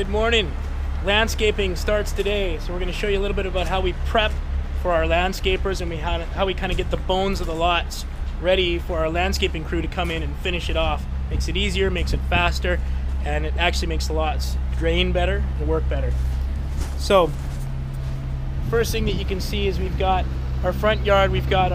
Good morning. Landscaping starts today, so we're going to show you a little bit about how we prep for our landscapers and how we kind of get the bones of the lots ready for our landscaping crew to come in and finish it off. Makes it easier, makes it faster, and it actually makes the lots drain better and work better. So, first thing that you can see is we've got our front yard, we've got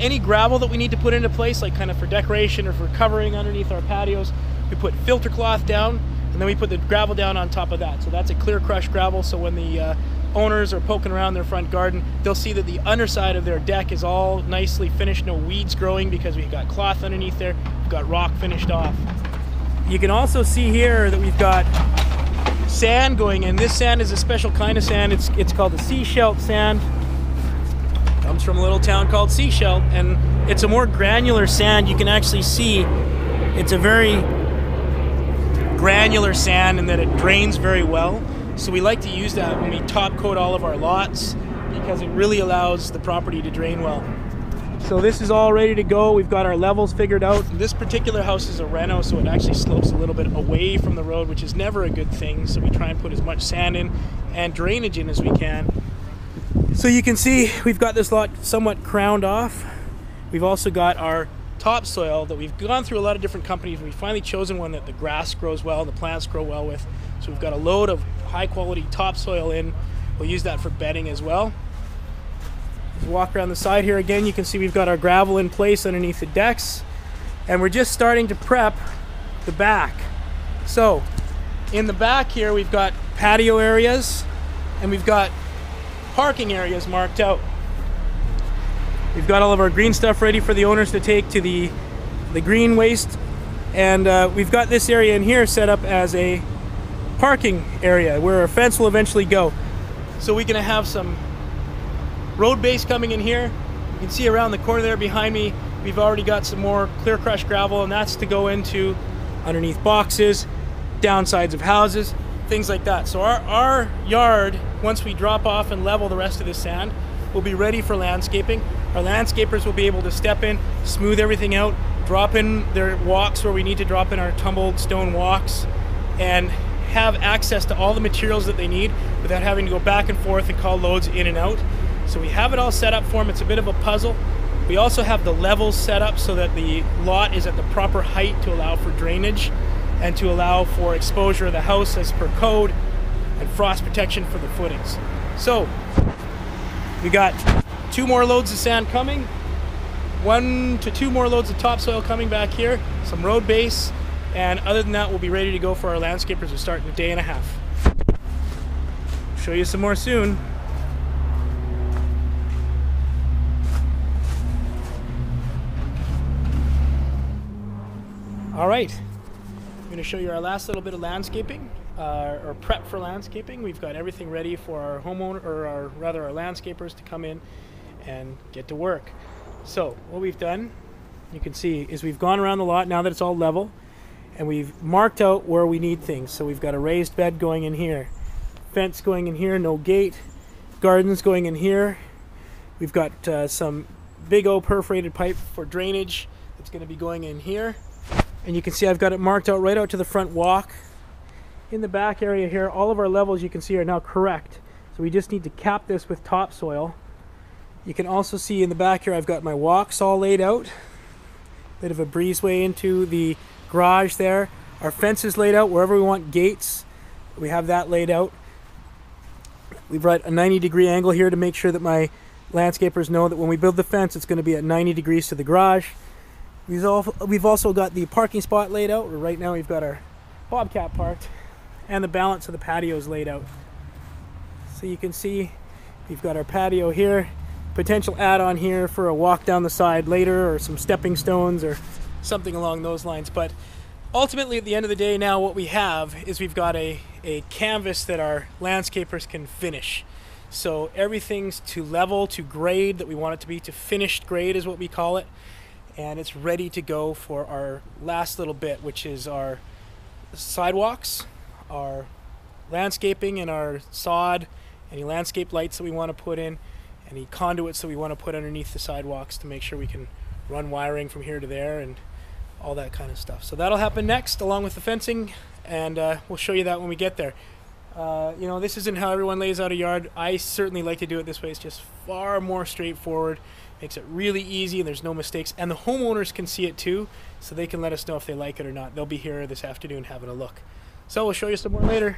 any gravel that we need to put into place, like kind of for decoration or for covering underneath our patios. We put filter cloth down, and then we put the gravel down on top of that. So that's a clear crushed gravel, so when the owners are poking around their front garden, they'll see that the underside of their deck is all nicely finished, no weeds growing because we've got cloth underneath there, we've got rock finished off. You can also see here that we've got sand going in. This sand is a special kind of sand. It's called the seashell sand. Comes from a little town called Seashell, and it's a more granular sand. You can actually see it's a very granular sand and that it drains very well. So we like to use that when we top coat all of our lots because it really allows the property to drain well. So this is all ready to go. We've got our levels figured out. This particular house is a reno, so it actually slopes a little bit away from the road, which is never a good thing. So we try and put as much sand in and drainage in as we can. So you can see we've got this lot somewhat crowned off. We've also got our topsoil that we've gone through a lot of different companies, and we've finally chosen one that the grass grows well and the plants grow well with. So we've got a load of high quality topsoil in. We'll use that for bedding as well. If you walk around the side here again, you can see we've got our gravel in place underneath the decks, and we're just starting to prep the back. So in the back here we've got patio areas and we've got parking areas marked out. We've got all of our green stuff ready for the owners to take to the green waste, and we've got this area in here set up as a parking area where our fence will eventually go. So we're gonna have some road base coming in here. You can see around the corner there behind me, we've already got some more clear crushed gravel, and that's to go into underneath boxes, downsides of houses, things like that. So our yard, once we drop off and level the rest of the sand, will be ready for landscaping. Our landscapers will be able to step in, smooth everything out, drop in their walks where we need to drop in our tumbled stone walks, and have access to all the materials that they need without having to go back and forth and call loads in and out. So we have it all set up for them. It's a bit of a puzzle. We also have the levels set up so that the lot is at the proper height to allow for drainage and to allow for exposure of the house as per code, and frost protection for the footings. So we got 2 more loads of sand coming, 1 to 2 more loads of topsoil coming back here, some road base, and other than that we'll be ready to go for our landscapers. We'll start in a day and a half. Show you some more soon. All right, I'm going to show you our last little bit of landscaping, or prep for landscaping. We've got everything ready for our homeowner, or our landscapers to come in and get to work. So what we've done, you can see, is we've gone around the lot now that it's all level, and we've marked out where we need things. So we've got a raised bed going in here, fence going in here, no gate, gardens going in here. We've got some big old perforated pipe for drainage that's going to be going in here. And you can see I've got it marked out right out to the front walk. In the back area here, all of our levels you can see are now correct. So we just need to cap this with topsoil. You can also see in the back here I've got my walks all laid out. Bit of a breezeway into the garage there. Our fence is laid out wherever we want gates. We have that laid out. We've got a 90-degree angle here to make sure that my landscapers know that when we build the fence it's going to be at 90 degrees to the garage. We've also got the parking spot laid out. Right now we've got our bobcat parked, and the balance of the patio is laid out. So you can see we've got our patio here, potential add-on here for a walk down the side later, or some stepping stones or something along those lines. But ultimately at the end of the day now what we have is we've got a canvas that our landscapers can finish. So everything's to level, to grade that we want it to be, to finished grade is what we call it. And it's ready to go for our last little bit, which is our sidewalks, our landscaping, and our sod, any landscape lights that we want to put in, any conduits that we want to put underneath the sidewalks to make sure we can run wiring from here to there and all that kind of stuff. So that'll happen next, along with the fencing, and we'll show you that when we get there. You know, this isn't how everyone lays out a yard. I certainly like to do it this way. It's just far more straightforward. Makes it really easy, and there's no mistakes. And the homeowners can see it too, so they can let us know if they like it or not. They'll be here this afternoon having a look. So we'll show you some more later.